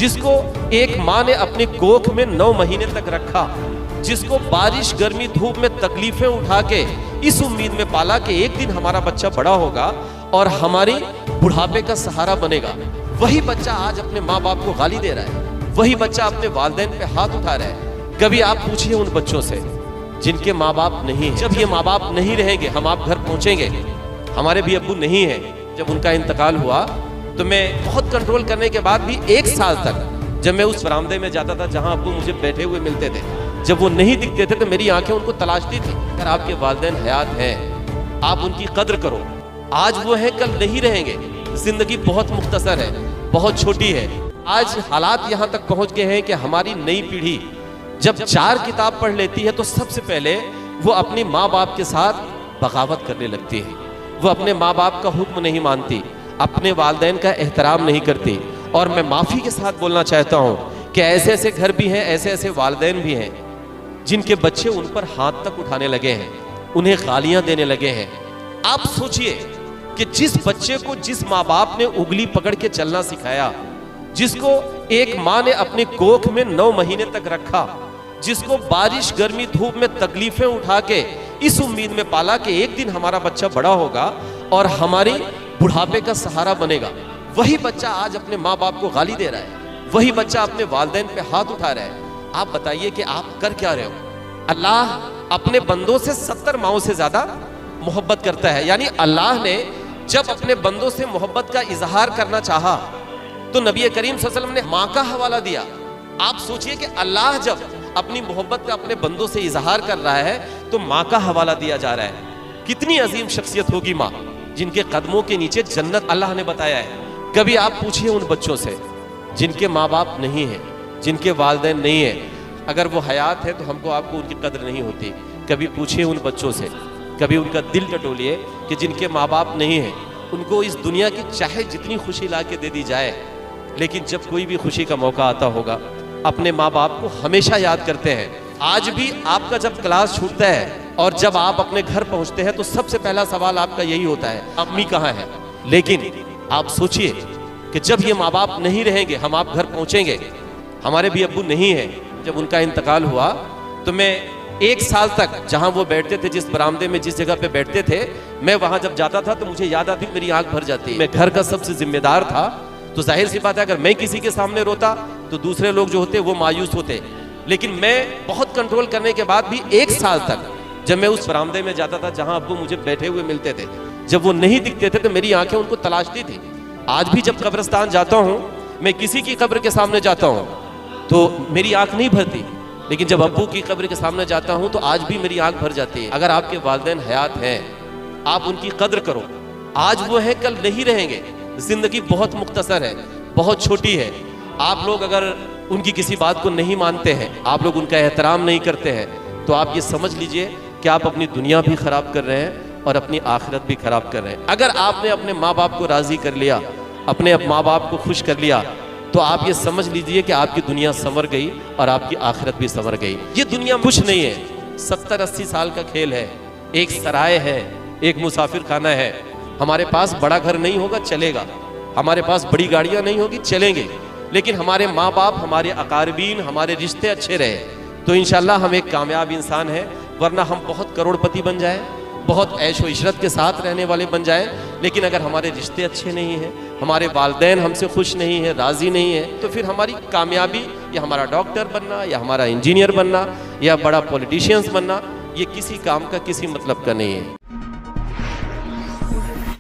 जिसको एक माँ ने अपनी कोख में 9 महीने तक रखा, जिसको बारिश गर्मी धूप में तकलीफें उठा के इस उम्मीद में पाला कि एक दिन हमारा बच्चा बड़ा होगा और हमारी बुढ़ापे का सहारा बनेगा, वही बच्चा आज अपने माँ बाप को गाली दे रहा है, वही बच्चा अपने वालिदैन पे हाथ उठा रहा है। कभी आप पूछिए उन बच्चों से जिनके माँ बाप नहीं है। जब ये माँ बाप नहीं रहेंगे, हम आप घर पहुंचेंगे, हमारे भी अब्बू नहीं है, जब उनका इंतकाल हुआ तो मैं बहुत कंट्रोल करने के बाद भी 1 साल तक जब मैं उस बरामदे में जाता था जहां अब्बू मुझे बैठे हुए मिलते थे, जब वो नहीं दिखते थे तो मेरी आंखें उनको तलाशती थी। अगर आपके वालिदैन हयात हैं, आप उनकी कद्र करो। आज वो है, कल नहीं रहेंगे। जिंदगी बहुत मुख्तसर है, बहुत छोटी है। आज हालात यहाँ तक पहुँच गए हैं कि हमारी नई पीढ़ी जब 4 किताब पढ़ लेती है तो सबसे पहले वो अपनी माँ बाप के साथ बगावत करने लगती है। वो अपने माँ बाप का हुक्म नहीं मानती, अपने वालिदैन का एहतराम नहीं करती। और मैं माफ़ी के साथ बोलना चाहता हूँ कि ऐसे ऐसे घर भी हैं, ऐसे ऐसे वालिदैन भी हैं जिनके बच्चे उन पर हाथ तक उठाने लगे हैं, उन्हें गालियाँ देने लगे हैं। आप सोचिए कि जिस बच्चे को जिस माँ बाप ने उंगली पकड़ के चलना सिखाया, जिसको एक माँ ने अपनी कोख में 9 महीने तक रखा, जिसको बारिश गर्मी धूप में तकलीफें उठा के इस उम्मीद में पाला कि एक दिन हमारा बच्चा बड़ा होगा और हमारी बुढ़ापे का सहारा बनेगा, वही बच्चा आज अपने माँ बाप को गाली दे रहा है, वही बच्चा अपने वालिदैन पे हाथ उठा रहा है। आप बताइए कि आप कर क्या रहे हो? अल्लाह अपने बंदों से 70 माओं से ज्यादा मोहब्बत करता है। यानी अल्लाह ने जब अपने बंदों से मोहब्बत का इजहार करना चाहा तो नबी करीम सल्लल्लाहु अलैहि वसल्लम ने माँ का हवाला दिया। आप सोचिए कि अल्लाह जब अपनी मोहब्बत का अपने बंदों से इजहार कर रहा है तो माँ का हवाला दिया जा रहा है। कितनी अजीम शख्सियत होगी माँ, जिनके कदमों के नीचे जन्नत अल्लाह ने बताया है। कभी आप पूछिए उन बच्चों से जिनके माँ बाप नहीं है, जिनके वालिदैन नहीं है, अगर वो हयात है तो हमको आपको उनकी कदर नहीं होती। कभी पूछिए उन बच्चों से, कभी उनका दिल टटोलिए कि जिनके माँ बाप नहीं है, उनको इस दुनिया की चाहे जितनी खुशी ला के दे दी जाए, लेकिन जब कोई भी खुशी का मौका आता होगा अपने माँ बाप को हमेशा याद करते हैं। आज भी आपका जब क्लास छूटता है और जब आप अपने घर पहुंचते हैं तो सबसे पहला सवाल आपका यही होता है, अम्मी कहाँ है? लेकिन आप सोचिए कि जब ये माँ बाप नहीं रहेंगे, हम आप घर पहुंचेंगे, हमारे भी अब्बू नहीं है, जब उनका इंतकाल हुआ तो मैं 1 साल तक जहां वो बैठते थे, जिस बरामदे में जिस जगह पे बैठते थे, मैं वहां जब जाता था तो मुझे याद आती, मेरी आंख भर जाती। मैं घर का सबसे जिम्मेदार था तो जाहिर सी बात है अगर मैं किसी के सामने रोता तो दूसरे लोग जो होते वो मायूस होते। लेकिन मैं बहुत कंट्रोल करने के बाद भी 1 साल तक जब मैं उस बरामदे में जाता था जहां अब्बू मुझे बैठे हुए मिलते थे, जब वो नहीं दिखते थे तो मेरी आंखें उनको तलाशती थी। आज भी जब कब्रिस्तान जाता हूँ, मैं किसी की कब्र के सामने जाता हूँ तो मेरी आंख नहीं भरती, लेकिन जब अब्बू की कब्र के सामने जाता हूँ तो आज भी मेरी आंख भर जाती है। अगर आपके वालिदैन हयात हैं, आप उनकी कद्र करो। आज वो है, कल नहीं रहेंगे। जिंदगी बहुत मुख्तसर है, बहुत छोटी है। आप लोग अगर उनकी किसी बात को नहीं मानते हैं, आप लोग उनका एहतराम नहीं करते हैं, तो आप ये समझ लीजिए कि आप अपनी दुनिया भी खराब कर रहे हैं और अपनी आखिरत भी खराब कर रहे हैं। अगर आपने अपने माँ बाप को राजी कर लिया, अपने माँ बाप को खुश कर लिया, तो आप ये समझ लीजिए कि आपकी दुनिया संवर गई और आपकी आखिरत भी संवर गई। ये दुनिया कुछ नहीं है, 70-80 साल का खेल है। एक सराय है, एक मुसाफिर खाना है। हमारे पास बड़ा घर नहीं होगा, चलेगा, हमारे पास बड़ी गाड़ियां नहीं होगी, चलेंगे, लेकिन हमारे माँ बाप, हमारे अकारबीन, हमारे रिश्ते अच्छे रहे तो इंशाल्लाह हम एक कामयाब इंसान है। वरना हम बहुत करोड़पति बन जाए, बहुत ऐशो इशरत के साथ रहने वाले बन जाए, लेकिन अगर हमारे रिश्ते अच्छे नहीं हैं, हमारे वालिदैन हमसे खुश नहीं है, राज़ी नहीं है, तो फिर हमारी कामयाबी या हमारा डॉक्टर बनना या हमारा इंजीनियर बनना या बड़ा पॉलिटिशियंस बनना, ये किसी काम का, किसी मतलब का नहीं है।